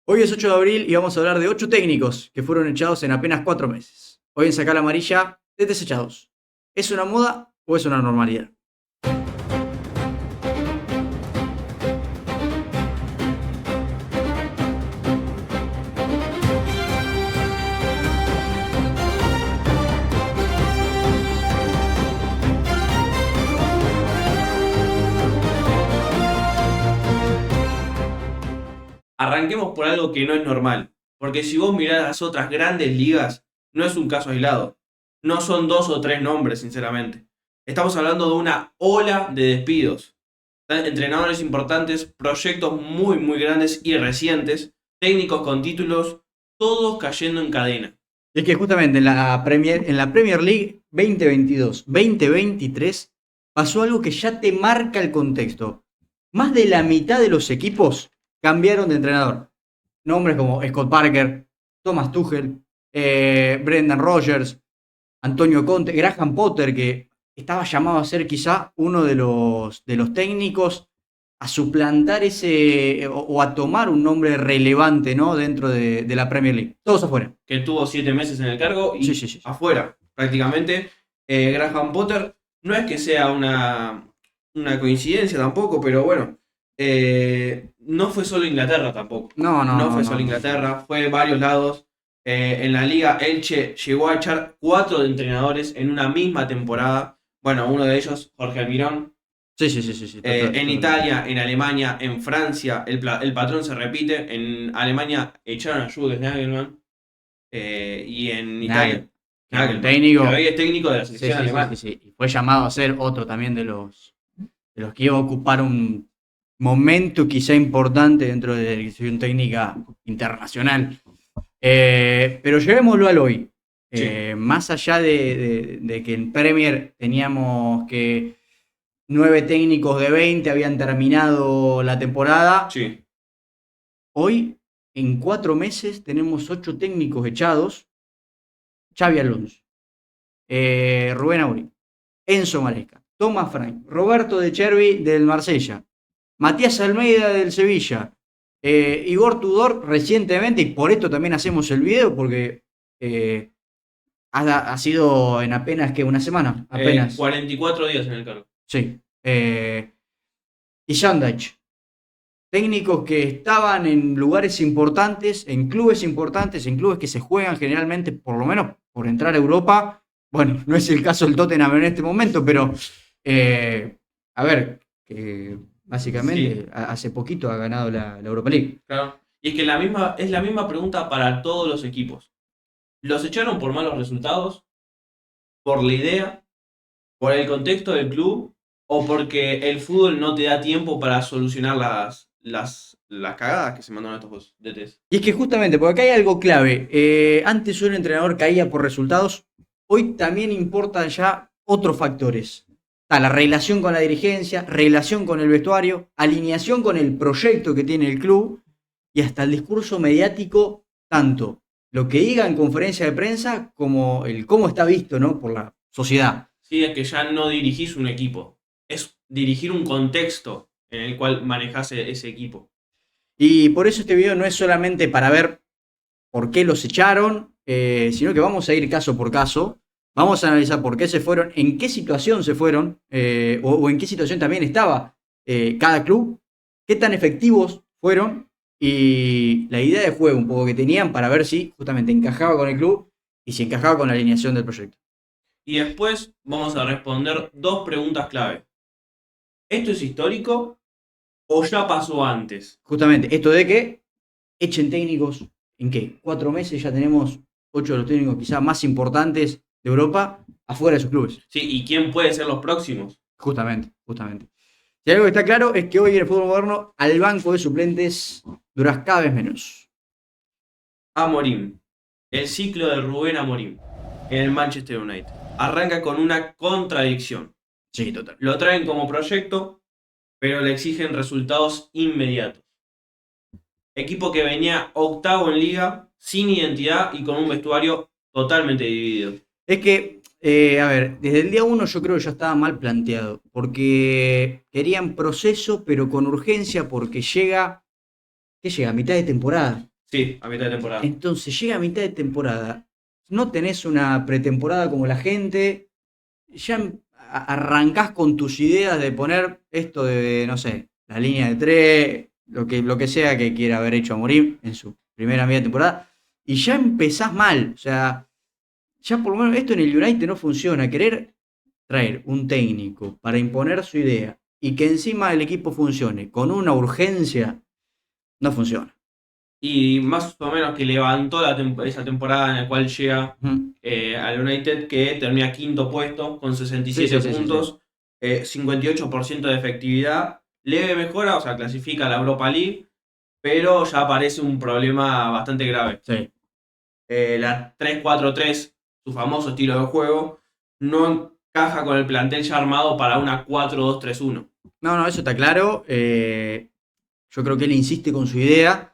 Hoy es 8 de abril y vamos a hablar de 8 técnicos que fueron echados en apenas 4 meses. Hoy en Sacar la Amarilla, de desechados. ¿Es una moda o es una normalidad? Arranquemos por algo que no es normal, porque si vos mirás las otras grandes ligas, no es un caso aislado. No son dos o tres nombres, sinceramente. Estamos hablando de una ola de despidos. Entrenadores importantes, proyectos muy muy grandes y recientes, técnicos con títulos, todos cayendo en cadena. Es que justamente en la Premier League 2022-2023 pasó algo que ya te marca el contexto. Más de la mitad de los equipos cambiaron de entrenador. Nombres como Scott Parker, Thomas Tuchel, Brendan Rodgers, Antonio Conte, Graham Potter, que estaba llamado a ser quizá uno de los técnicos a suplantar ese o a tomar un nombre relevante, ¿no? Dentro de la Premier League. Todos afuera. Que tuvo 7 meses en el cargo Sí, y sí, sí. afuera, prácticamente. Graham Potter no es que sea una coincidencia tampoco, pero bueno, no fue solo Inglaterra tampoco. No, no, No no, fue no, solo no. Inglaterra, fue varios lados. En la liga, Elche llegó a echar 4 entrenadores en una misma temporada. Bueno, uno de ellos, Jorge Almirón. Sí, sí, sí, sí, sí, En Italia, en Alemania, en Francia, el patrón se repite. En Alemania echaron a Jules Nagelsmann. Y en Italia, Nagel, que era un Nagelsmann, que técnico. hoy es técnico de la Sí, selección sí, sí, sí, alemana. sí. Y fue llamado a ser otro también de los que iba a ocupar un momento quizá importante dentro de la dirección técnica internacional. Pero llevémoslo al hoy. Sí, Más allá de que en Premier teníamos que 9 técnicos de 20 habían terminado la temporada, sí. hoy en 4 meses tenemos 8 técnicos echados. Xavi Alonso, Rubén Amorim, Enzo Maresca, Thomas Frank, Roberto De Chervi del Marsella, Matías Almeida del Sevilla, Igor Tudor recientemente, y por esto también hacemos el video, porque eh, ha sido en apenas que una semana, apenas. 44 días en el cargo. Sí. Y Sandach, técnicos que estaban en lugares importantes, en clubes que se juegan generalmente, por lo menos por entrar a Europa. Bueno, no es el caso del Tottenham en este momento, pero eh, a ver, que básicamente Sí, hace poquito ha ganado la Europa League. claro. Y es que es la misma pregunta para todos los equipos. ¿Los echaron por malos resultados? ¿Por la idea? ¿Por el contexto del club? ¿O porque el fútbol no te da tiempo para solucionar las cagadas que se mandaron estos DTs? Y es que justamente, porque acá hay algo clave. Antes un entrenador caía por resultados, hoy también importan ya otros factores. Está la relación con la dirigencia, relación con el vestuario, alineación con el proyecto que tiene el club y hasta el discurso mediático, tanto lo que diga en conferencia de prensa como el cómo está visto, ¿no? Por la sociedad. Sí, es que ya no dirigís un equipo. Es dirigir un contexto en el cual manejás ese equipo. Y por eso este video no es solamente para ver por qué los echaron, sino que vamos a ir caso por caso. Vamos a analizar por qué se fueron, en qué situación se fueron, o en qué situación también estaba cada club, qué tan efectivos fueron y la idea de juego un poco que tenían para ver si justamente encajaba con el club y si encajaba con la alineación del proyecto. Y después vamos a responder dos preguntas clave. ¿Esto es histórico o ya pasó antes? Justamente esto de que echen técnicos, ¿en qué? 4 meses ya tenemos 8 de los técnicos quizás más importantes de Europa afuera de sus clubes. Sí, ¿y quién puede ser los próximos? Justamente, justamente. Si algo que está claro es que hoy en el fútbol moderno al banco de suplentes duras cada vez menos. Amorim. El ciclo de Rubén Amorim en el Manchester United. Arranca con una contradicción. Sí, total. Lo traen como proyecto, pero le exigen resultados inmediatos. Equipo que venía octavo en liga, sin identidad y con un vestuario totalmente dividido. Es que, a ver, desde el día uno yo creo que ya estaba mal planteado, porque querían proceso, pero con urgencia, porque llega, ¿qué llega? A mitad de temporada. Sí, a mitad de temporada. Entonces llega a mitad de temporada, no tenés una pretemporada como la gente, ya arrancás con tus ideas de poner esto de, no sé, la línea de tres, lo que sea que quiera haber hecho Amorim en su primera media temporada, y ya empezás mal. O sea, ya por lo menos esto en el United no funciona. Querer traer un técnico para imponer su idea y que encima el equipo funcione con una urgencia, no funciona. Y más o menos que levantó esa temporada en la cual llega Ujú. al United, que termina quinto puesto con Sí, 67 sí, sí, sí, sí. puntos, 58% de efectividad, leve mejora, o sea, clasifica a la Europa League, pero ya aparece un problema bastante grave. Sí. La 3-4-3, su famoso estilo de juego, no encaja con el plantel ya armado para una 4-2-3-1. No, no, eso está claro. Yo creo que él insiste con su idea.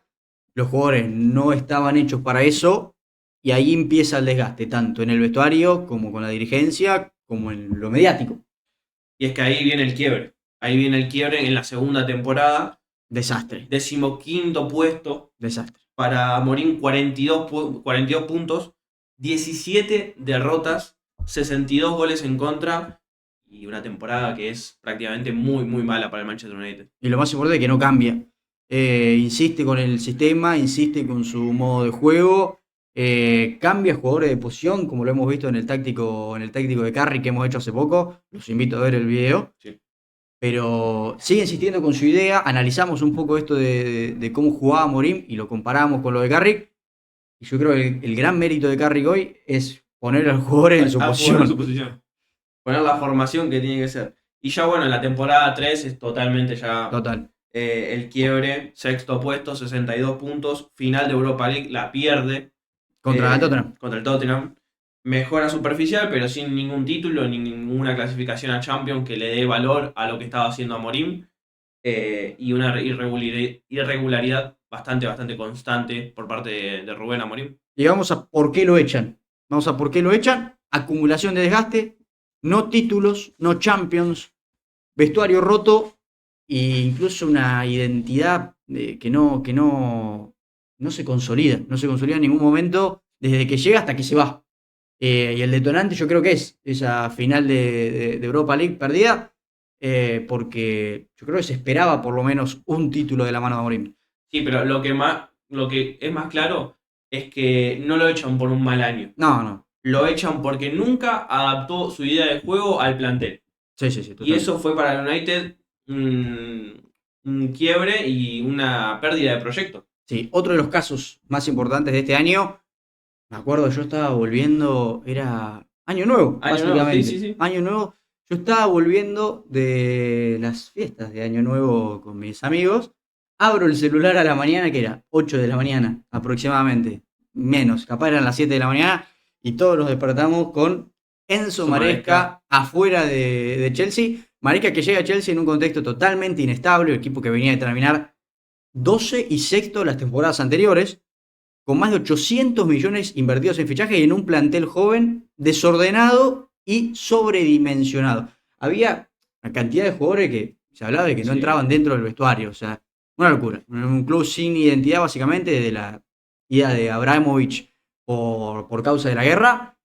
Los jugadores no estaban hechos para eso. Y ahí empieza el desgaste, tanto en el vestuario como con la dirigencia, como en lo mediático. Y es que ahí viene el quiebre. Ahí viene el quiebre en la segunda temporada. Desastre, 15º puesto desastre. para Morín, 42 puntos, 17 derrotas, 62 goles en contra y una temporada que es prácticamente muy, muy mala para el Manchester United. Y lo más importante es que no cambia. Insiste con el sistema, insiste con su modo de juego. Cambia jugadores de posición, como lo hemos visto en el táctico de Carry que hemos hecho hace poco. Los invito a ver el video. Sí. Pero sigue insistiendo con su idea. Analizamos un poco esto de cómo jugaba Morim y lo comparamos con lo de Carrick. Y yo creo que el gran mérito de Carrick hoy es poner a los jugadores en su A jugar en su posición. posición. Poner la formación que tiene que ser. Y ya bueno, en la temporada 3 es totalmente ya Total. el quiebre. Sexto puesto, 62 puntos. Final de Europa League, la pierde Contra el Tottenham. contra el Tottenham. Mejora superficial, pero sin ningún título, ni ninguna clasificación a Champions que le dé valor a lo que estaba haciendo Amorim. Y una irregularidad bastante, bastante constante por parte de Rubén Amorim. Y vamos a por qué lo echan. Vamos a por qué lo echan. Acumulación de desgaste. No títulos, no Champions. Vestuario roto. E incluso una identidad que no se consolida. No se consolida en ningún momento desde que llega hasta que se va. Y el detonante yo creo que es esa final de Europa League perdida, porque yo creo que se esperaba por lo menos un título de la mano de Amorim. Sí, pero lo que es más claro es que no lo echan por un mal año. No, no. Lo echan porque nunca adaptó su idea de juego al plantel. Sí, sí, sí, Y total. eso fue para el United un quiebre y una pérdida de proyecto. Sí, otro de los casos más importantes de este año, me acuerdo, yo estaba volviendo, era Año Nuevo, Año nuevo, sí, básicamente. sí, sí. Año Nuevo, yo estaba volviendo de las fiestas de Año Nuevo con mis amigos, abro el celular a la mañana, que era 8 de la mañana aproximadamente, menos, capaz eran las 7 de la mañana, y todos nos despertamos con Enzo Maresca afuera de Chelsea. Maresca que llega a Chelsea en un contexto totalmente inestable, el equipo que venía de terminar 12 y sexto las temporadas anteriores, con más de 800 millones invertidos en fichajes y en un plantel joven, desordenado y sobredimensionado. Había una cantidad de jugadores que se hablaba de que no Sí. entraban dentro del vestuario, o sea, una locura. Un club sin identidad básicamente desde la ida de Abramovich por causa de la guerra.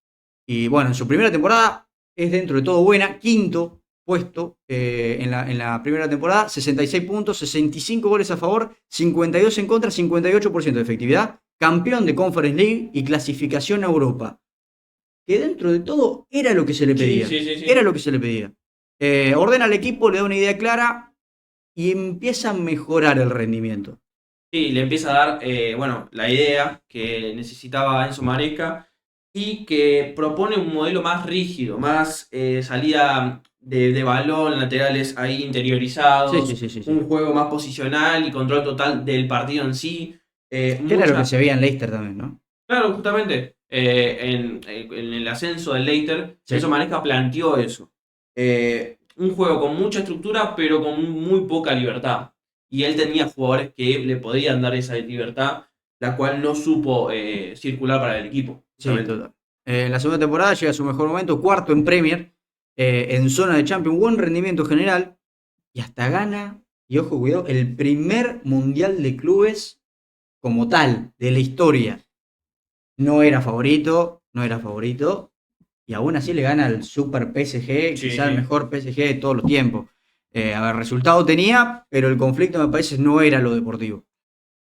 Y bueno, en su primera temporada es dentro de todo buena, quinto puesto en la primera temporada, 66 puntos, 65 goles a favor, 52 en contra, 58% de efectividad, campeón de Conference League y clasificación a Europa. Que dentro de todo era lo que se le pedía. Sí, sí, sí. Era lo que se le pedía. Ordena al equipo, le da una idea clara y empieza a mejorar el rendimiento. Sí, le empieza a dar, bueno, la idea que necesitaba Enzo Maresca y que propone un modelo más rígido, más salida de balón, laterales ahí interiorizados, Sí. un juego más posicional y control total del partido en sí. Que era lo que se veía en Leicester también, ¿no? Claro, justamente, en el ascenso del Leicester, Sí. Enzo Maresca planteó eso. Un juego con mucha estructura, pero con muy poca libertad. Y él tenía jugadores que le podían dar esa libertad, la cual no supo circular para el equipo. Sí, total. En la segunda temporada llega a su mejor momento, cuarto en Premier, en zona de Champions, buen rendimiento general, y hasta gana, y ojo, cuidado, el primer Mundial de Clubes como tal, de la historia, no era favorito, y aún así le gana al Super PSG, Sí, quizá el sí. mejor PSG de todos los tiempos. A ver, resultado tenía, pero el conflicto me parece no era lo deportivo.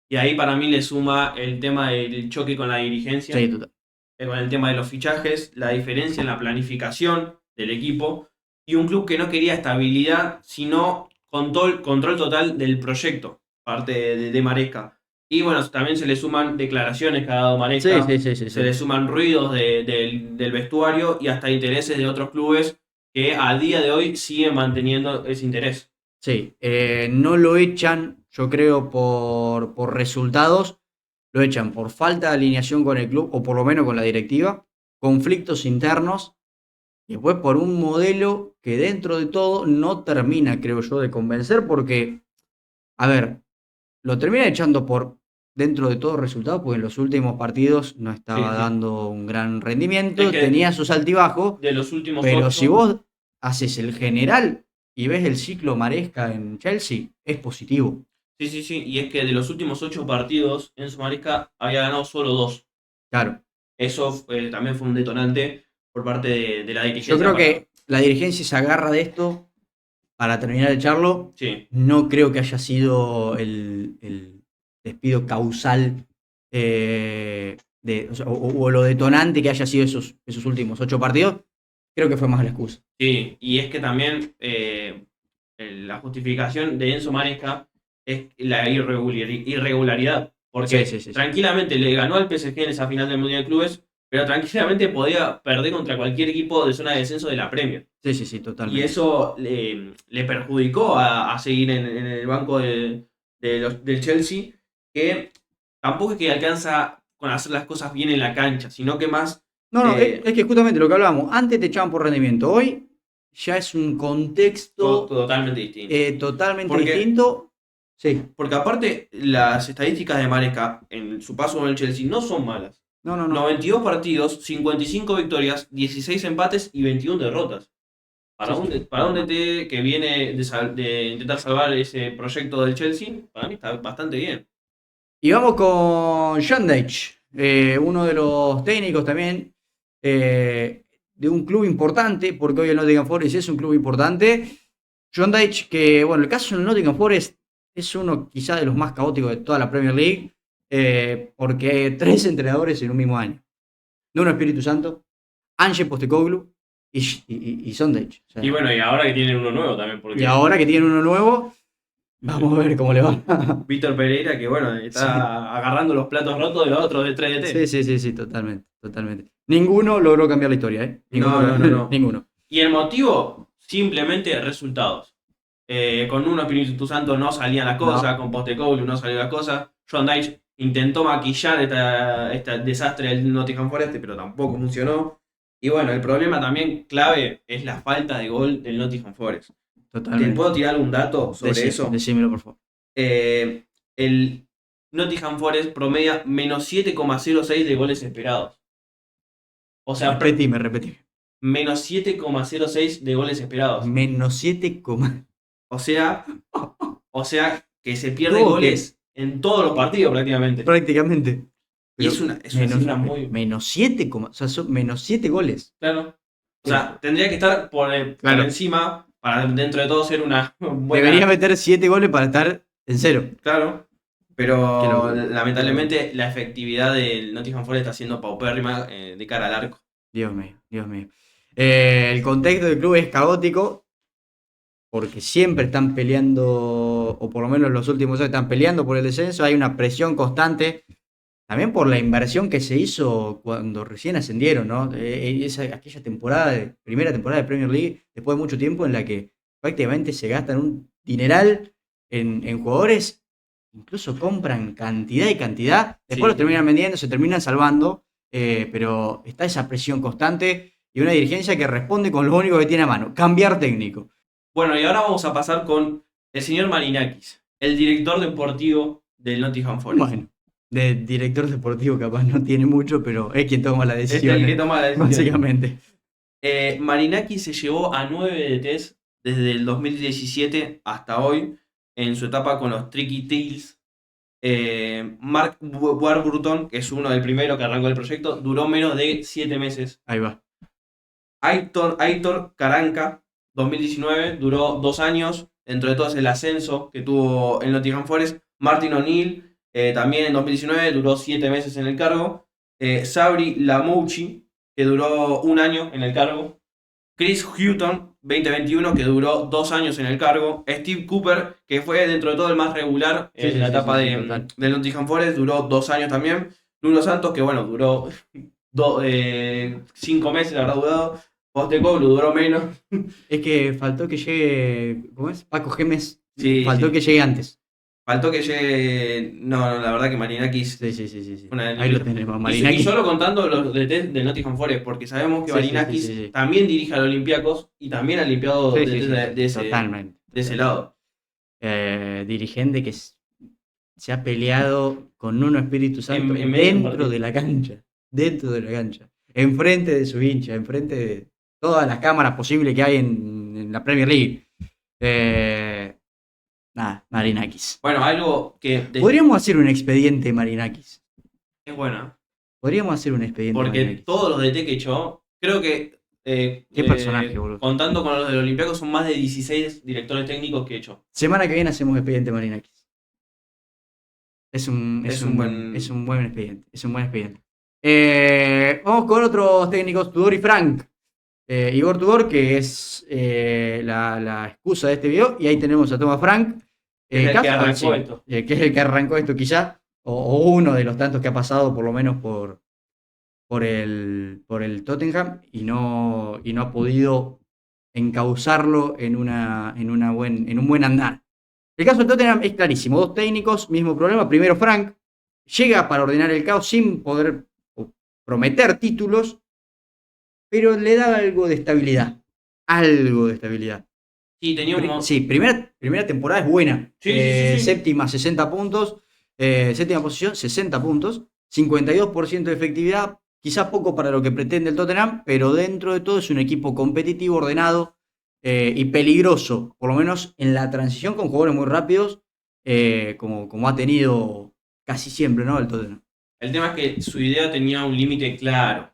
Y ahí para mí le suma el tema del choque con la Sí, dirigencia, total. con el tema de los fichajes, la diferencia en la planificación del equipo y un club que no quería estabilidad, sino control total del proyecto, parte de Maresca. Y bueno, también se le suman declaraciones que ha dado Sí, Maresca, sí, sí, sí, se le sí. suman ruidos del vestuario y hasta intereses de otros clubes que a día de hoy siguen manteniendo ese interés. Sí, no lo echan, yo creo, por resultados, lo echan por falta de alineación con el club, o por lo menos con la directiva, conflictos internos, y después por un modelo que dentro de todo no termina, creo yo, de convencer, porque, a ver, lo termina echando por dentro de todo resultados, porque en los últimos partidos no Sí, estaba sí. dando un gran Es rendimiento, que tenía sus altibajos, de los últimos pero si 8. vos haces el general y ves el ciclo Maresca en Chelsea, es positivo. Sí, sí, sí. Y es que de los últimos 8 partidos, Enzo Maresca había ganado solo 2. Claro, Eso también fue un detonante por parte de la yo dirigencia creo para. que la dirigencia se agarra de esto para terminar de echarlo. Sí, No creo que haya sido el despido causal o lo detonante que haya sido esos últimos 8 partidos. Creo que fue más la excusa. sí. Y es que también la justificación de Enzo Maresca es la irregularidad. Sí, sí, Porque sí, sí. tranquilamente le ganó al PSG en esa final del Mundial de Clubes, pero tranquilamente podía perder contra cualquier equipo de zona de descenso de la Premier. Sí, sí, sí, Y totalmente. eso le perjudicó a seguir en el banco del Chelsea, que tampoco es que alcanza con hacer las cosas bien en la cancha, sino que más No, no, eh, es que justamente lo que hablábamos, antes te echaban por rendimiento, hoy ya es un contexto totalmente distinto. totalmente Porque, distinto. Sí, porque aparte, las estadísticas de Maresca en su paso con el Chelsea no son malas. no, no, no. 92 partidos, 55 victorias, 16 empates y 21 derrotas. Sí, Para sí, un normal. DT que viene de intentar salvar ese proyecto del Chelsea, para mí está bastante bien. Y vamos con John Deitch, uno de los técnicos también de un club importante, porque hoy el Nottingham Forest es un club importante. John Deitch, que bueno, el caso del Nottingham Forest es uno quizá de los más caóticos de toda la Premier League, porque hay 3 entrenadores en un mismo año. Nuno Espíritu Santo, Ange Postecoglou y John Deitch. O Y sea, bueno, y ahora que tienen uno nuevo también, y porque ahora que tienen uno nuevo, vamos a ver cómo le va. Víctor Pereira, que bueno, Sí. está agarrando los platos rotos de los otros de Sí, 3DT. sí, sí, sí, totalmente, totalmente. Ninguno logró cambiar la historia, ¿eh? Ninguno, No, no, no, no. ninguno. Y el motivo, simplemente resultados. Con uno Espíritu Santo no salía la cosa, No, con Postecoglou no salió la cosa. John Dyche intentó maquillar este desastre del Nottingham Forest, pero tampoco funcionó. Y bueno, el problema también clave es la falta de gol del Nottingham Forest. ¿Te totalmente. puedo tirar un dato sobre eso? Decímelo, por favor. Eh, el Nottingham Forest promedia -7,06 de goles esperados. O sea, Repetime. -7,06 de goles esperados. -7, O sea, o sea que se pierde ¿cómo que? goles en todos los partidos prácticamente. Prácticamente. Y Pero es una cifra muy. -7, o sea, son -7 goles. Claro. O Pero, sea, tendría que estar por claro, encima para dentro de todo ser una debería buena. meter 7 goles para estar en cero. Claro. Qué Pero locura, qué locura. lamentablemente la efectividad del Nottingham Forest está siendo paupérrima de cara al arco. Dios mío, Dios mío. El contexto del club es caótico porque siempre están peleando, o por lo menos en los últimos años están peleando por el descenso. Hay una presión constante, también por la inversión que se hizo cuando recién ascendieron, ¿no? Aquella temporada, primera temporada de Premier League, después de mucho tiempo, en la que prácticamente se gastan un dineral en jugadores, incluso compran cantidad y cantidad, después Sí, los terminan sí. vendiendo, se terminan salvando, pero está esa presión constante y una dirigencia que responde con lo único que tiene a mano, cambiar técnico. Bueno, y ahora vamos a pasar con el señor Marinakis, el director deportivo del Nottingham Forest. Bueno, de director deportivo capaz no tiene mucho, pero es quien toma las Es el que decisiones, toma la decisión. básicamente. Marinakis se llevó a 9 DTs desde el 2017 hasta hoy en su etapa con los Tricky Tails. Mark Warburton, que es uno del primero que arrancó el proyecto, duró menos de 7 meses. Ahí va. Aitor Karanka, 2019, duró 2 años. Dentro de todo es el ascenso que tuvo el Nottingham Forest. Martin O'Neill, también en 2019, duró 7 meses en el cargo. Sabri Lamouchi, que duró 1 año en el cargo. Chris Hutton, 2021, que duró 2 años en el cargo. Steve Cooper, que fue dentro de todo el más regular Sí, en sí, la sí, etapa sí, sí, total. del Nottingham Forest, duró 2 años también. Nuno Santos, que bueno, duró 5 meses, habrá durado. Postecoglou duró menos. Es que faltó que llegue, ¿cómo es? Paco Gemes. Sí, Faltó sí. que llegue antes. Faltó que llegue. No, no, la verdad que Marinakis. Sí, sí, sí, sí, sí. Una Ahí lo tenemos, y Marinakis. solo contando los del Nottingham Forest, porque sabemos que Sí, sí, sí, Marinakis sí, sí. también dirige al Olympiacos y también ha limpiado Sí, sí, sí, de ese, totalmente. de ese lado. Dirigente que se ha peleado con Nuno Espíritu Santo En medio de un dentro partido. de la cancha. Dentro de la cancha. Enfrente de su hincha, enfrente de todas las cámaras posibles que hay en la Premier League. Nada, Marinakis. Bueno, algo que Podríamos hacer un expediente Marinakis. es bueno, Podríamos hacer un expediente porque Marinakis. todos los DT que echó, creo que Qué personaje, boludo. contando con los del Olympiacos, son más de 16 directores técnicos que echó. Semana que viene hacemos expediente Marinakis. Es un buen- buen expediente. Es un buen expediente. Vamos con otros técnicos, Tudor y Frank. Igor Tudor, que es la excusa de este video. Y ahí tenemos a Thomas Frank. Que es el que arrancó sí, esto. que es el que arrancó esto quizá. O uno de los tantos que ha pasado por lo menos por el Tottenham. Y no ha podido encauzarlo en un buen andar. El caso del Tottenham es clarísimo. 2 técnicos, mismo problema. Primero Frank llega para ordenar el caos sin poder prometer títulos, pero le da algo de estabilidad. Algo de estabilidad. Sí, tenía un Sí, primera temporada es buena. Sí, sí. Séptima, 60 puntos. Séptima posición, 60 puntos. 52% de efectividad. Quizá poco para lo que pretende el Tottenham, pero dentro de todo es un equipo competitivo, ordenado y peligroso. Por lo menos en la transición con jugadores muy rápidos, como ha tenido casi siempre, ¿no? El Tottenham. El tema es que su idea tenía un límite claro.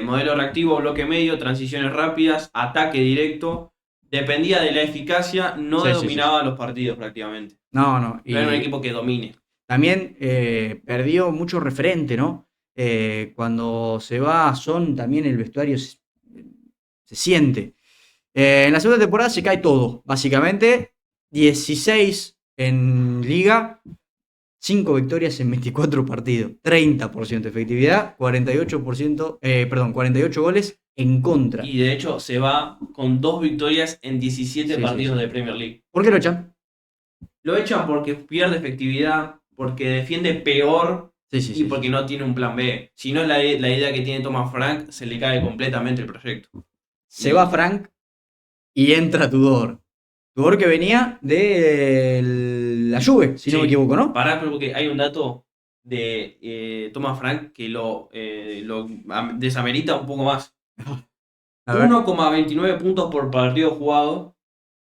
Modelo reactivo, bloque medio, transiciones rápidas, ataque directo. Dependía de la eficacia, no Sí, sí, dominaba los partidos prácticamente. No. No era un equipo que domine. También perdió mucho referente, ¿no? Cuando se va Son, también el vestuario se siente. En la segunda temporada se cae todo, básicamente. 16 en liga, 5 victorias en 24 partidos, 30% de efectividad, 48 goles en contra. Y de hecho se va con 2 victorias en 17 partidos de Premier League. ¿Por qué lo echan? Lo echan porque pierde efectividad, porque defiende peor y porque no tiene un plan B. Si no es la idea que tiene Thomas Frank, se le cae completamente el proyecto. Se va Frank y entra Tudor. Tudor que venía de la Juve, si no me equivoco, ¿no? Pará, porque hay un dato de Thomas Frank que lo desamerita un poco más. 1,29 puntos por partido jugado.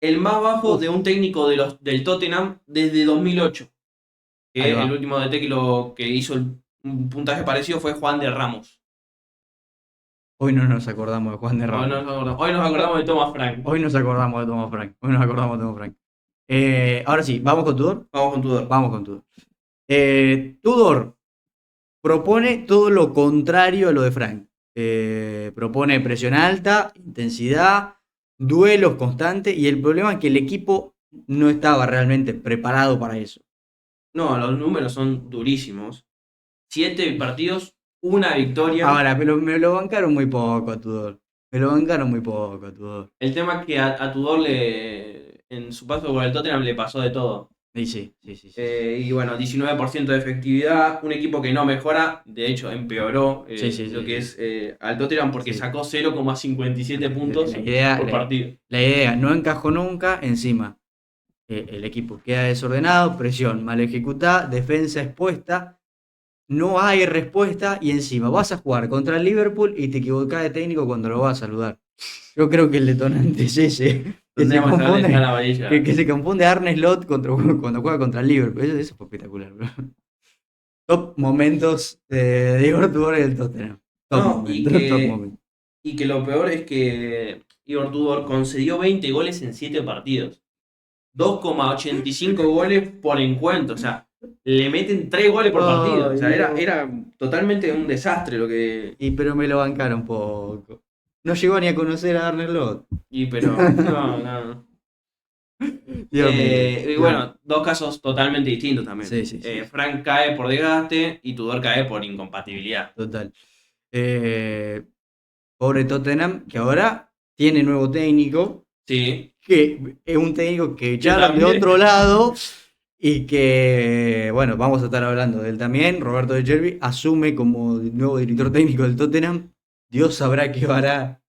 El más bajo de un técnico del Tottenham desde 2008. Que el último DT que hizo un puntaje parecido fue Juan de Ramos. Hoy no nos acordamos de Juan de Ramos. Hoy nos acordamos de Thomas Frank. Ahora sí, ¿vamos con Tudor? Vamos con Tudor. Tudor propone todo lo contrario a lo de Frank. Propone presión alta, intensidad, duelos constantes, y el problema es que el equipo no estaba realmente preparado para eso. No, los números son durísimos. 7 partidos, 1 victoria. Ahora, pero me lo bancaron muy poco a Tudor. El tema es que a Tudor en su paso por el Tottenham le pasó de todo. Sí. Y bueno, 19% de efectividad, un equipo que no mejora, de hecho empeoró lo que es al Tottenham porque sacó 0,57 puntos por partido. La idea no encajó nunca, encima el equipo queda desordenado, presión mal ejecutada, defensa expuesta, no hay respuesta y encima vas a jugar contra el Liverpool y te equivocás de técnico cuando lo vas a saludar. Yo creo que el detonante es ese. Tendríamos que darle confunde, la amarilla. que se confunde Arne Slot cuando juega contra el Liverpool. Eso fue espectacular, bro. Top momentos de Igor Tudor en el Tottenham. Top No, momentos, top momentos. y que lo peor es que Igor Tudor concedió 20 goles en 7 partidos. 2,85 goles por encuentro. O sea, le meten 3 goles por partido. O sea, era totalmente un desastre lo que. Pero me lo bancaron un poco. No llegó ni a conocer a Arne Slot. Pero, no. Dios mío. Y bueno, dos casos totalmente distintos también. Sí. Frank cae por desgaste y Tudor cae por incompatibilidad. Total. Pobre Tottenham, que ahora tiene nuevo técnico. Sí. Que es un técnico que echaron de otro lado y que, bueno, vamos a estar hablando de él también. Roberto De Zerbi asume como nuevo director técnico del Tottenham. Dios sabrá qué hará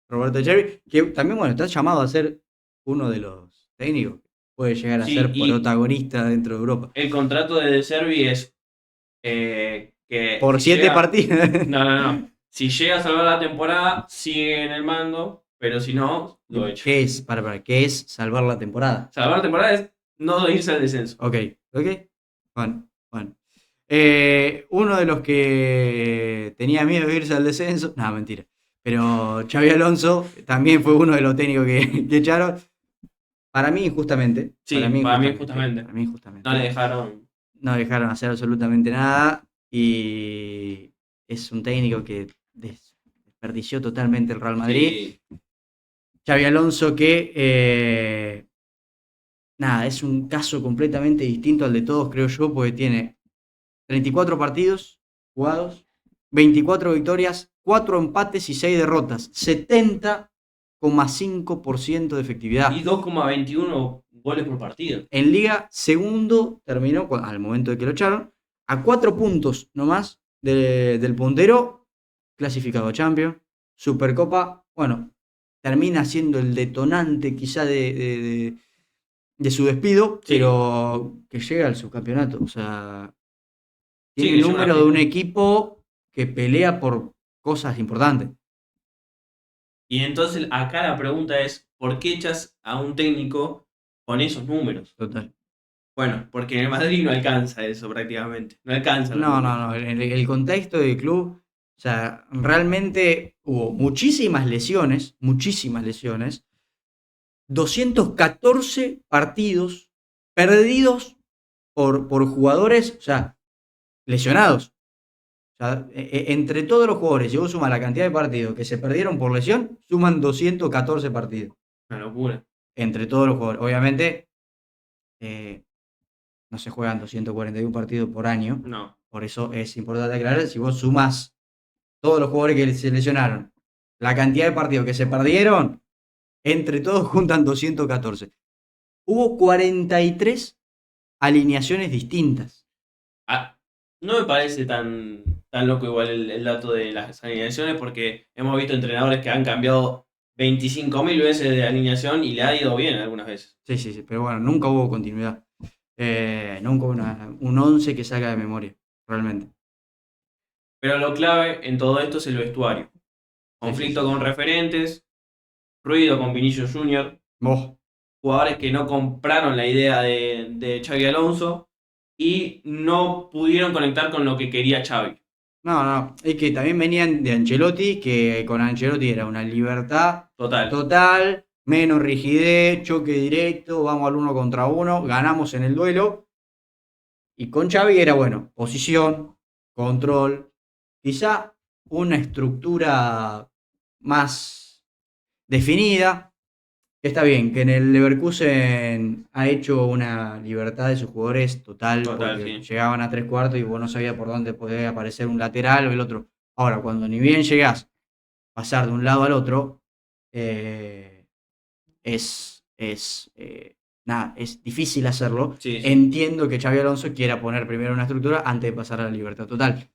Roberto De Zerbi, que también, bueno, está llamado a ser uno de los técnicos que puede llegar a ser protagonista dentro de Europa. El contrato de Zerbi es que por 7 partidos. No. Si llega a salvar la temporada, sigue en el mando, pero si no, lo echa. ¿Qué es? ¿Qué es salvar la temporada? Salvar la temporada es no irse al descenso. Ok. Bueno. Uno de los que tenía miedo de irse al descenso, no, mentira. Pero Xabi Alonso también fue uno de los técnicos que echaron. Para mí, injustamente. Sí, para mí injustamente. No le dejaron. No dejaron hacer absolutamente nada. Y es un técnico que desperdició totalmente el Real Madrid. Sí. Xabi Alonso que, nada, es un caso completamente distinto al de todos, creo yo, porque tiene 34 partidos jugados, 24 victorias, 4 empates y 6 derrotas, 70,5% de efectividad. Y 2,21 goles por partido. En Liga, segundo terminó, al momento de que lo echaron, a 4 puntos nomás del puntero, clasificado a Champions, Supercopa, bueno, termina siendo el detonante quizá de su despido, sí. Pero que llega al subcampeonato, o sea, tiene el número de un equipo que pelea por cosas importantes. Y entonces acá la pregunta es, ¿por qué echas a un técnico con esos números? Total. Bueno, porque en el Madrid no alcanza eso prácticamente. No alcanza. No. El contexto del club, o sea, realmente hubo muchísimas lesiones. 214 partidos perdidos por jugadores, o sea, lesionados. O sea, entre todos los jugadores, si vos sumas la cantidad de partidos que se perdieron por lesión, suman 214 partidos. Una locura. Entre todos los jugadores. Obviamente, no se juegan 241 partidos por año. No. Por eso es importante aclarar, si vos sumas todos los jugadores que se lesionaron, la cantidad de partidos que se perdieron, entre todos juntan 214. Hubo 43 alineaciones distintas. No me parece tan loco igual el dato de las alineaciones, porque hemos visto entrenadores que han cambiado 25.000 veces de alineación y le ha ido bien algunas veces. Sí, pero bueno, nunca hubo continuidad. Nunca hubo un 11 que salga de memoria, realmente. Pero lo clave en todo esto es el vestuario. Conflicto con referentes, ruido con Vinicius Junior, jugadores que no compraron la idea de Xabi Alonso y no pudieron conectar con lo que quería Xavi. No, es que también venían de Ancelotti, que con Ancelotti era una libertad total, menos rigidez, choque directo, vamos al 1 contra 1, ganamos en el duelo. Y con Xavi era, bueno, posición, control, quizá una estructura más definida. Está bien, que en el Leverkusen ha hecho una libertad de sus jugadores total porque sí. Llegaban a 3/4 y vos no sabías por dónde podía aparecer un lateral o el otro. Ahora, cuando ni bien llegás a pasar de un lado al otro, es difícil hacerlo. Sí. Entiendo que Xabi Alonso quiera poner primero una estructura antes de pasar a la libertad total.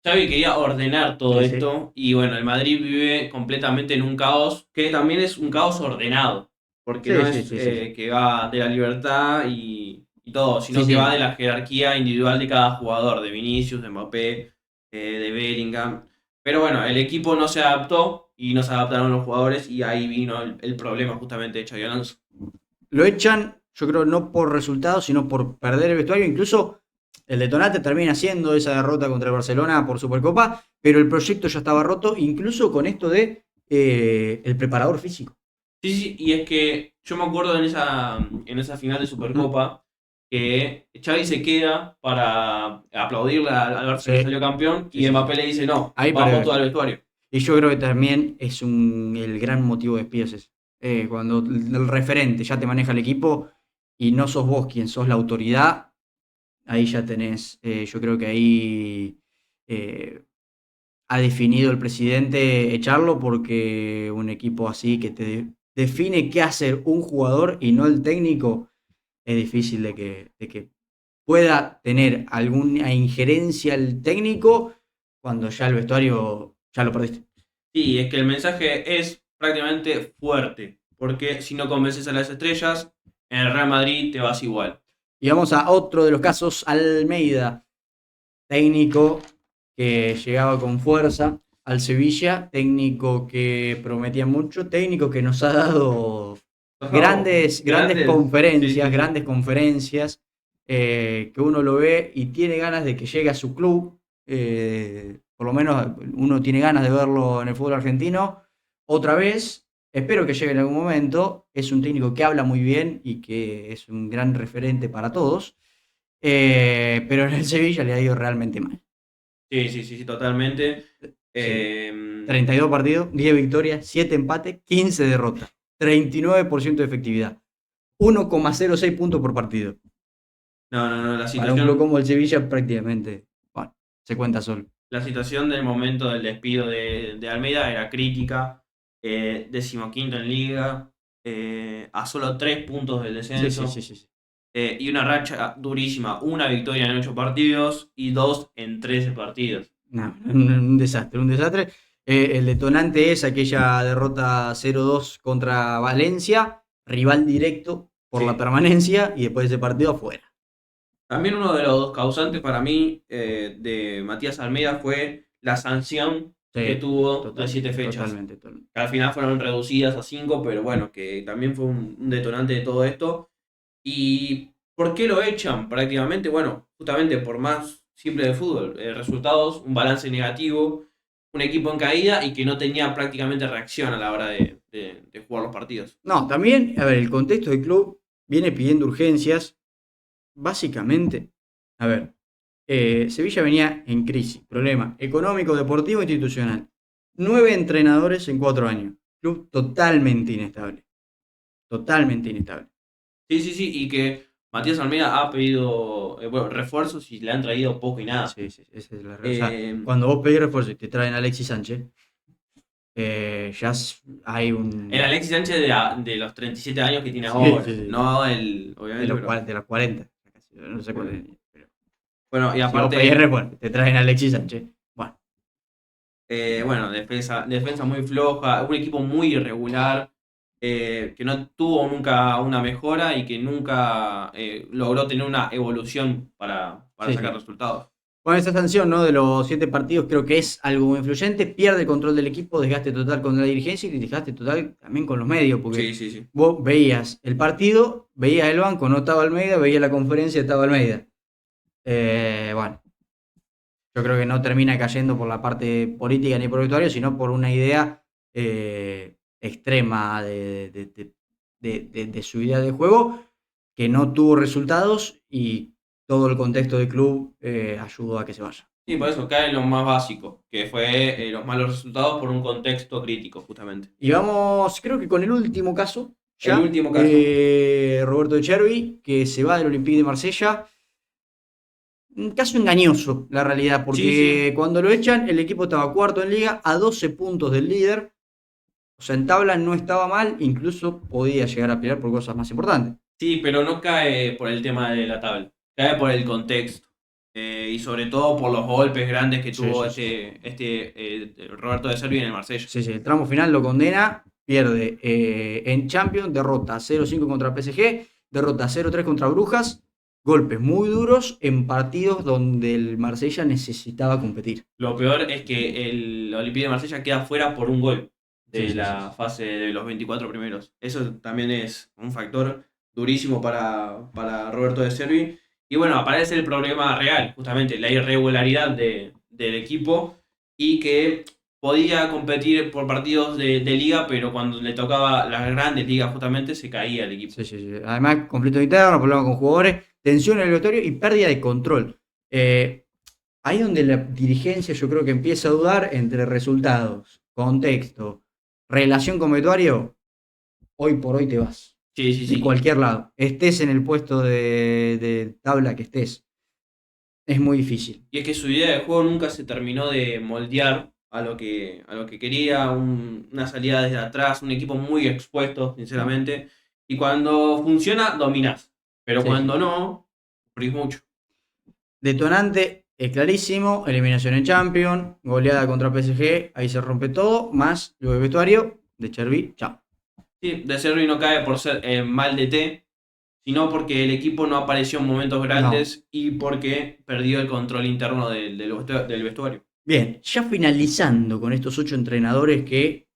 Xavi quería ordenar todo esto y bueno, el Madrid vive completamente en un caos que también es un caos ordenado, porque no es que va de la libertad y todo, sino que va de la jerarquía individual de cada jugador, de Vinicius, de Mbappé, de Bellingham. Pero bueno, el equipo no se adaptó y no se adaptaron los jugadores y ahí vino el problema justamente de Xabi Alonso. Lo echan, yo creo, no por resultados, sino por perder el vestuario. Incluso el detonante termina siendo esa derrota contra el Barcelona por Supercopa, pero el proyecto ya estaba roto, incluso con esto de el preparador físico. Sí, sí, y es que yo me acuerdo en esa final de Supercopa que Xavi se queda para aplaudirle al Barça que Sí. salió campeón y Sí, sí, Mbappé sí. le dice no, Ahí vamos perdió. todo al vestuario. Y yo creo que también es el gran motivo de despidos ese. Cuando el referente ya te maneja el equipo y no sos vos quien sos la autoridad, ahí ya tenés, yo creo que ahí ha definido el presidente echarlo porque un equipo así que te define qué hacer un jugador y no el técnico, es difícil de que pueda tener alguna injerencia el técnico cuando ya el vestuario ya lo perdiste. Sí, es que el mensaje es prácticamente fuerte, porque si no convences a las estrellas, en el Real Madrid te vas igual. Y vamos a otro de los casos, Almeida, técnico que llegaba con fuerza al Sevilla, técnico que prometía mucho, técnico que nos ha dado grandes conferencias, Sí, sí. grandes conferencias, que uno lo ve y tiene ganas de que llegue a su club, por lo menos uno tiene ganas de verlo en el fútbol argentino otra vez. Espero que llegue en algún momento. Es un técnico que habla muy bien y que es un gran referente para todos. Pero en el Sevilla le ha ido realmente mal. Sí, sí, sí, sí, totalmente. Sí. Eh, 32 partidos, 10 victorias, 7 empates, 15 derrotas. 39% de efectividad. 1,06 puntos por partido. no, no, no, Para un club como el Sevilla prácticamente, bueno, se cuenta solo. la situación del momento del despido de Almeida era crítica. 15º en liga, a solo 3 puntos del Sí, descenso. sí, sí, sí. Y una racha durísima, una victoria en 8 partidos y 2 en 13 partidos. No, un desastre, un desastre. El detonante es aquella derrota 0-2 contra Valencia, rival directo por la Sí. permanencia, y después de ese partido afuera. También uno de los dos causantes para mí de Matías Almeida fue la sanción que Sí, tuvo de 7 fechas. totalmente, totalmente. Que al final fueron reducidas a 5, pero bueno, que también fue un detonante de todo esto. ¿Y por qué lo echan? Prácticamente, bueno, justamente por más simple de fútbol. Resultados, un balance negativo, un equipo en caída y que no tenía prácticamente reacción a la hora de jugar los partidos. No, también, a ver, el contexto del club viene pidiendo urgencias, básicamente. A ver, Sevilla venía en crisis, problema económico, deportivo e institucional. 9 entrenadores en 4 años. Club totalmente inestable. Totalmente inestable. Sí, sí, sí, y que Matías Almeida ha pedido bueno, refuerzos y le han traído poco y nada. Sí, sí, esa es la realidad. O sea, Eh, cuando vos pedís refuerzo y te traen a Alexis Sánchez, ya hay un. el Alexis Sánchez de los 37 años que tiene Sí, ahora, sí, sí. no De obviamente, los, pero de los 40. No sé cuál es. Pero bueno, y si vos pedís aparte, refuerzo, te traen a Alexis Sánchez. Bueno, bueno, defensa muy floja, un equipo muy irregular, que no tuvo nunca una mejora y que nunca logró tener una evolución para sí, sacar sí. resultados. Bueno, esa sanción, ¿no? De los 7 partidos creo que es algo muy influyente. Pierde el control del equipo, desgaste total con la dirigencia y desgaste total también con los medios. Porque Sí, sí, sí. vos veías el partido, veías el banco, no estaba Almeida, veías la conferencia, estaba Almeida. Bueno, yo creo que no termina cayendo por la parte política ni por el vestuario, sino por una idea extrema de su idea de juego, que no tuvo resultados y todo el contexto del club ayudó a que se vaya. Sí, por eso cae en lo más básico, que fue los malos resultados por un contexto crítico, justamente. Y vamos, creo que con el último caso, El ya, último caso. Roberto De Chervi, que se va del Olympique de Marsella. Un caso engañoso, la realidad, Sí, sí. porque cuando lo echan, el equipo estaba cuarto en liga, a 12 puntos del líder. O sea, en tabla no estaba mal, incluso podía llegar a pelear por cosas más importantes. Sí, pero no cae por el tema de la tabla, cae por el contexto. Y sobre todo por los golpes grandes que Sí, tuvo sí, sí. Roberto de Servi en el Marsella. Sí, sí, el tramo final lo condena, pierde en Champions, derrota 0-5 contra PSG, derrota 0-3 contra Brujas, golpes muy duros en partidos donde el Marsella necesitaba competir. Lo peor es que el Olympique de Marsella queda fuera por un gol. Sí, de sí, sí. la fase de los 24 primeros. Eso también es un factor durísimo para Roberto De Servi. Y bueno, aparece el problema real, justamente la irregularidad del equipo y que podía competir por partidos de liga, pero cuando le tocaba las grandes ligas justamente se caía el equipo. Sí, sí, sí. Además, conflicto interno, problemas con jugadores, tensión en el vestuario y pérdida de control. Ahí donde la dirigencia yo creo que empieza a dudar entre resultados, contexto, relación con vestuario, hoy por hoy te vas. Sí, sí, De sí. cualquier lado. Estés en el puesto de tabla que estés. Es muy difícil. Y es que su idea de juego nunca se terminó de moldear a lo que quería, una salida desde atrás, un equipo muy expuesto, sinceramente. Y cuando funciona, dominás. Pero Sí, sí. cuando no, sufrís mucho. Detonante es clarísimo, eliminación en Champions, goleada contra PSG, ahí se rompe todo, más lo de vestuario de Chervi, chao. Sí, De Zerbi no cae por ser mal de té, sino porque el equipo no apareció en momentos No. grandes y porque perdió el control interno del vestuario. Bien, ya finalizando con estos 8 entrenadores que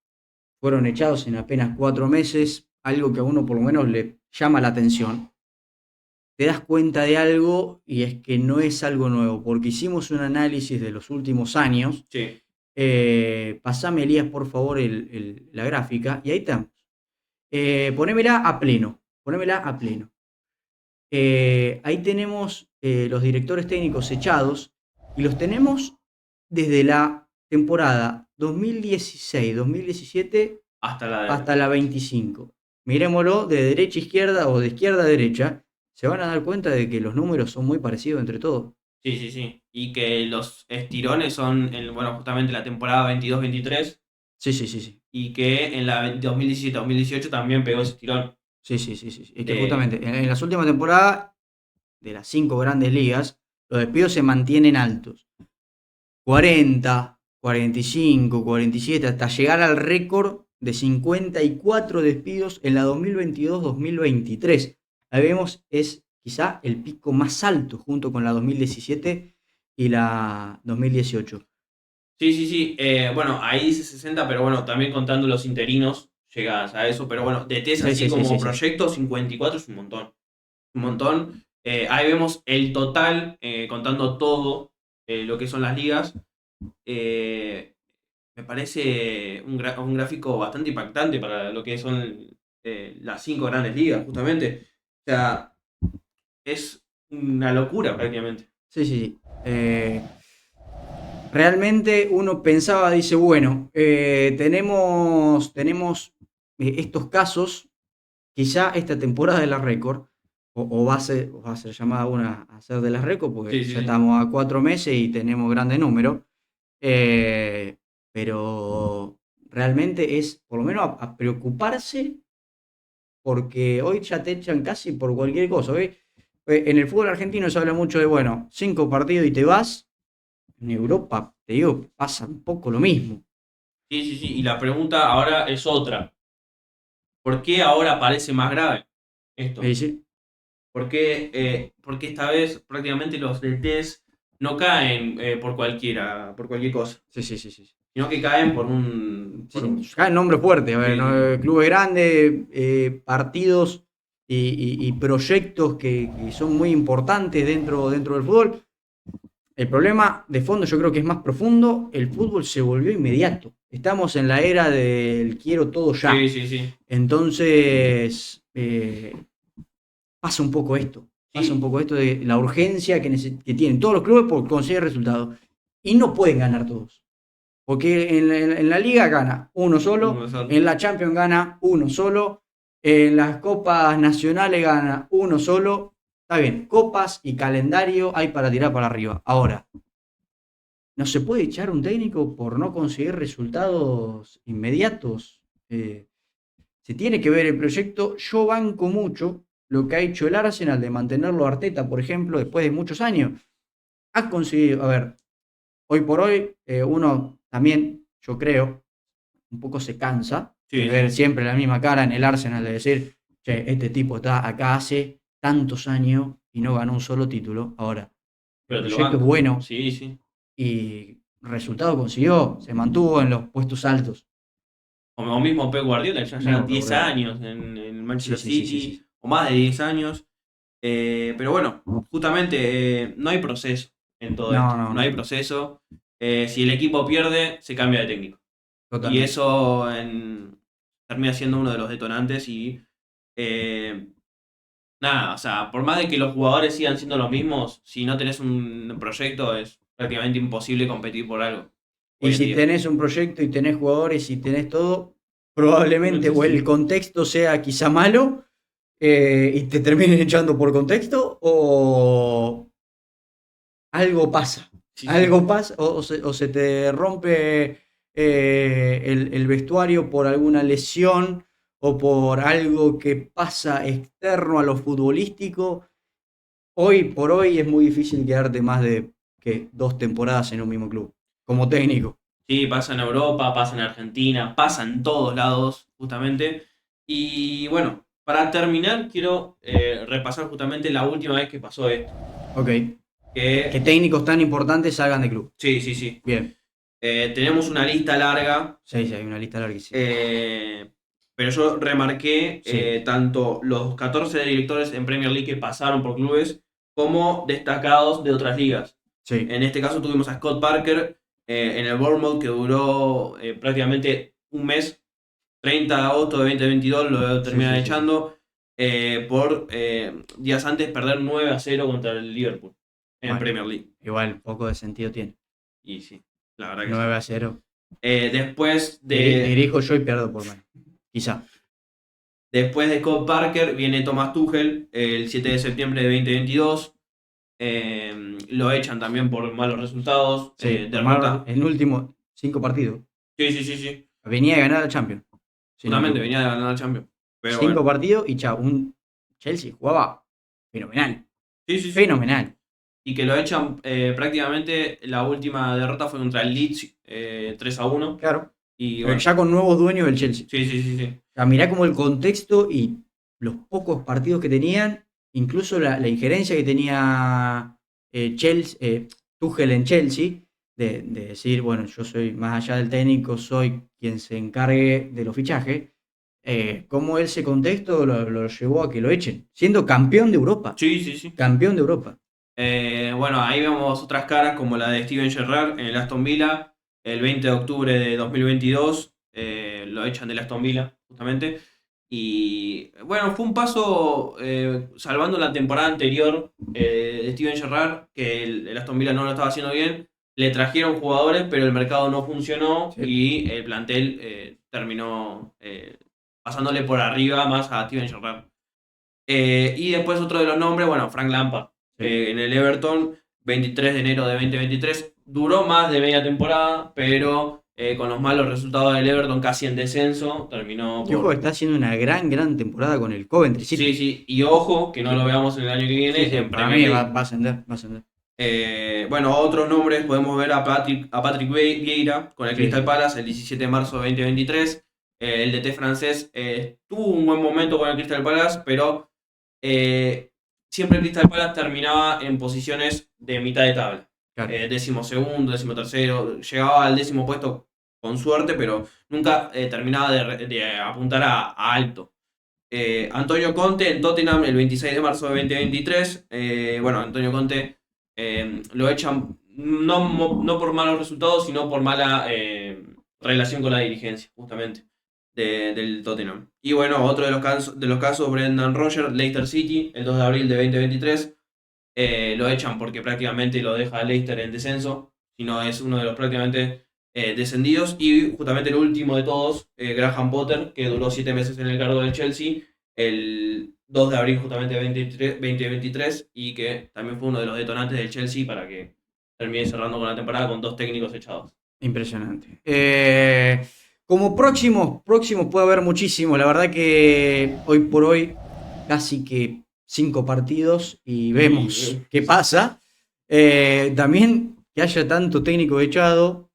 fueron echados en apenas 4 meses, algo que a uno por lo menos le llama la atención. Te das cuenta de algo y es que no es algo nuevo, porque hicimos un análisis de los últimos años. Sí, Pasame, Elías, por favor, la gráfica, y ahí estamos. Ponémela a pleno, ponémela a pleno. Ahí tenemos los directores técnicos echados y los tenemos desde la temporada 2016-2017 hasta la. hasta la 25. Miremoslo de derecha a izquierda o de izquierda a derecha. Se van a dar cuenta de que los números son muy parecidos entre todos. Sí, sí, sí. Y que los estirones son, bueno, justamente la temporada 22-23 Sí, sí, sí, sí. y que en la 2017-2018 también pegó ese estirón. Sí, sí, sí, sí. Es que Eh, justamente en las últimas temporadas de las 5 grandes ligas, los despidos se mantienen altos. 40, 45, 47, hasta llegar al récord de 54 despidos en la 2022-2023. Ahí vemos, es quizá el pico más alto junto con la 2017 y la 2018. sí, sí, sí. Bueno, ahí dice 60, pero bueno, también contando los interinos llegas a eso. Pero bueno, de TES Sí, así sí, sí, como sí, sí. proyecto, 54 es un montón. Un montón. Ahí vemos el total, contando todo lo que son las ligas. Eh, Me parece un gráfico bastante impactante para lo que son las 5 grandes ligas, justamente. O sea, es una locura prácticamente. Sí, sí, sí. Realmente uno pensaba, dice, bueno, tenemos estos casos. Quizá esta temporada de la récord, o va a ser llamada una a ser de la récord, Sí, porque sí, ya sí. estamos a 4 meses y tenemos grandes números, eh, pero realmente es por lo menos a preocuparse, porque hoy ya te echan casi por cualquier cosa. Hoy, en el fútbol argentino se habla mucho de, bueno, 5 partidos y te vas. En Europa, te digo, pasa un poco lo mismo. Sí, sí, sí. Y la pregunta ahora es otra. ¿Por qué ahora parece más grave Es esto? decir, Porque esta vez prácticamente los DTs no caen por cualquier cosa, sí, sí, sí, sí. sino que caen por un. Sí, sí, ya el nombre fuerte, a ver, Sí, ¿no? sí. Clubes grandes, partidos y proyectos que son muy importantes dentro del fútbol. El problema de fondo yo creo que es más profundo. El fútbol se volvió inmediato. Estamos en la era del quiero todo Sí, ya. sí, sí. Entonces, pasa un poco esto. Pasa un Sí, poco esto de la urgencia que tienen todos los clubes por conseguir resultados. Y no pueden ganar todos. Porque en la liga gana uno uno solo, exacto. en la Champions gana uno solo, en las copas nacionales gana uno solo. Está bien, copas y calendario hay para tirar para arriba. Ahora, no se puede echar un técnico por no conseguir resultados inmediatos. Se tiene que ver el proyecto. Yo banco mucho lo que ha hecho el Arsenal de mantenerlo a Arteta, por ejemplo, después de muchos años. Ha conseguido, a ver, hoy por hoy, uno también, yo creo, un poco se cansa de Sí, ver sí. siempre la misma cara en el Arsenal, de decir, che, este tipo está acá hace tantos años y no ganó un solo título. Ahora, el Pero te lo proyecto es banco. bueno Sí, sí. y resultado consiguió, se mantuvo en los puestos altos. O mismo Pep Guardiola, ya Mismo Pep 10 Guardiola. años en el Manchester Sí, sí, sí, City, sí, sí. o más de 10 años. Pero bueno, justamente no hay proceso en todo No, esto. no, No hay no. proceso. Si el equipo pierde, se cambia de técnico. Y Totalmente. eso termina siendo uno de los detonantes. Y eh, nada, o sea, por más de que los jugadores sigan siendo los mismos, si no tenés un proyecto, es prácticamente imposible competir por algo Y hoy en si día. tenés un proyecto y tenés jugadores y tenés todo, probablemente o el Sí. contexto sea quizá malo y te terminen echando por contexto o algo pasa. Sí, sí. Algo pasa o se te rompe el vestuario por alguna lesión o por algo que pasa externo a lo futbolístico. Hoy por hoy es muy difícil quedarte más de que 2 temporadas en un mismo club como técnico. Sí, pasa en Europa, pasa en Argentina, pasa en todos lados, justamente. Y bueno, para terminar, quiero repasar justamente la última vez que pasó esto. Ok. Que Que, técnicos tan importantes salgan de club. sí, sí, sí. Bien. Tenemos una lista larga, Sí, sí, hay una lista larguísima. eh, pero yo remarqué Sí, tanto los 14 directores en Premier League que pasaron por clubes como destacados de otras ligas. sí. En este caso tuvimos a Scott Parker en el Bournemouth que duró prácticamente un mes, 30 de agosto de 2022 lo Sí, terminan sí, sí, sí. echando por días antes perder 9-0 contra el Liverpool en Bueno, Premier League. igual, poco de sentido tiene. Y sí, la verdad que sí. 9-0. Después de Dirijo yo y pierdo por menos. Quizá. Después de Scott Parker viene Thomas Tuchel el 7 de septiembre de 2022. Lo echan también por malos resultados. Sí, por mal, Derrota. en último 5 partidos. Sí, sí, sí, sí. Venía de ganar la Champions, si no me Justamente equivoco. venía de ganar la Champions. Pero Cinco bueno. partidos y chao. Un Chelsea jugaba fenomenal. Sí, sí, sí. Fenomenal. Y que lo echan prácticamente. La última derrota fue contra el Leeds 3-1. Claro. Y Pero bueno. ya con nuevos dueños del Chelsea. Sí, sí, sí, sí. O sea, mirá como el contexto y los pocos partidos que tenían, incluso la injerencia que tenía Chelsea, Tuchel en Chelsea, de decir, bueno, yo soy más allá del técnico, soy quien se encargue de los fichajes, cómo ese contexto lo llevó a que lo echen, siendo campeón de Europa. Sí, sí, sí. Campeón de Europa. Bueno, ahí vemos otras caras como la de Steven Gerrard en el Aston Villa. El 20 de octubre de 2022 lo echan del Aston Villa, justamente. Y bueno, fue un paso salvando la temporada anterior de Steven Gerrard, que el Aston Villa no lo estaba haciendo bien. Le trajeron jugadores, pero el mercado no funcionó Sí. y el plantel terminó pasándole por arriba más a Steven Gerrard. Y después otro de los nombres, bueno, Frank Lampard, Sí. en el Everton, 23 de enero de 2023. Duró más de media temporada, pero con los malos resultados del Everton, casi en descenso, terminó Y ojo, por... está haciendo una gran temporada con el Coventry Sí, City. sí, y ojo, que no lo veamos en el año que Sí, viene sí, en para Premier mí va, League. va a ascender, va a ascender. Bueno, otros nombres, podemos ver a Patrick Vieira con el Sí, Crystal sí, sí. Palace el 17 de marzo de 2023. El DT francés tuvo un buen momento con el Crystal Palace, pero siempre Crystal Palace terminaba en posiciones de mitad de tabla. Claro. 12º, 13º, llegaba al 10º puesto con suerte, pero nunca terminaba de apuntar a alto. Antonio Conte en Tottenham el 26 de marzo de 2023. Bueno, Antonio Conte lo echan no por malos resultados, sino por mala relación con la dirigencia, justamente, del Tottenham. Y bueno, otro de los casos, Brendan Rodgers, Leicester City, el 2 de abril de 2023. Lo echan porque prácticamente lo deja Leicester en descenso, sino es uno de los prácticamente descendidos. Y justamente el último de todos, Graham Potter, que duró 7 meses en el cargo del Chelsea, el 2 de abril justamente de 2023, y que también fue uno de los detonantes del Chelsea para que termine cerrando con la temporada con 2 técnicos echados. Impresionante. Como próximos puede haber muchísimos. La verdad que hoy por hoy casi que 5 partidos y vemos qué pasa. También que haya tanto técnico echado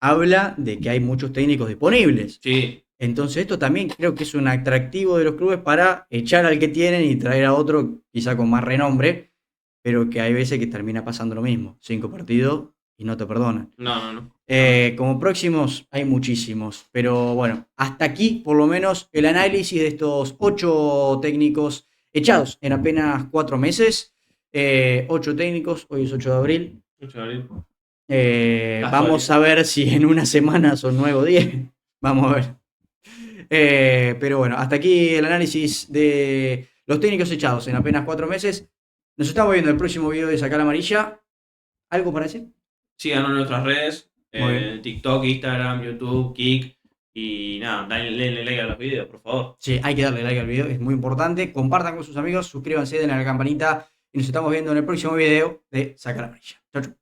habla de que hay muchos técnicos disponibles. Sí, Entonces esto también creo que es un atractivo de los clubes para echar al que tienen y traer a otro quizá con más renombre, pero que hay veces que termina pasando lo mismo. 5 partidos y no te perdonan. No. Como próximos hay muchísimos, pero bueno, hasta aquí por lo menos el análisis de estos 8 técnicos echados en apenas 4 meses. 8 técnicos, hoy es 8 de abril. Vamos a ver si en una semana son 9 o 10. Vamos a ver. Pero bueno, hasta aquí el análisis de los técnicos echados en apenas 4 meses. Nos estamos viendo en el próximo video de Sacar Amarilla. ¿Algo para decir? Síganos en nuestras redes, Muy bien. TikTok, Instagram, YouTube, Kik. Y nada, denle like a los videos, por favor. Sí, hay que darle like al video, es muy importante. Compartan con sus amigos, suscríbanse, denle a la campanita. Y nos estamos viendo en el próximo video de Sacar Amarilla. Chau, chau.